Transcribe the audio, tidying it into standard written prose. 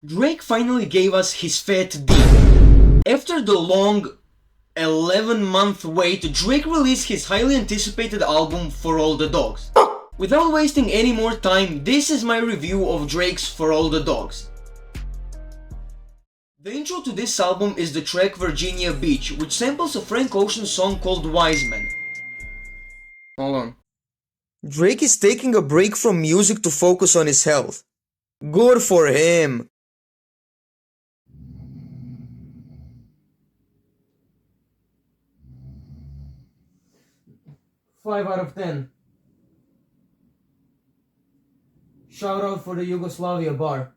Drake finally gave us his Fat D. After the long 11-month wait, Drake released his highly anticipated album For All the Dogs. Without wasting any more time, this is my review of Drake's For All the Dogs. The intro to this album is the track Virginia Beach, which samples a Frank Ocean song called Wise Man. Hold on. Drake is taking a break from music to focus on his health. Good for him. 5 out of 10. Shout out for the Yugoslavia bar.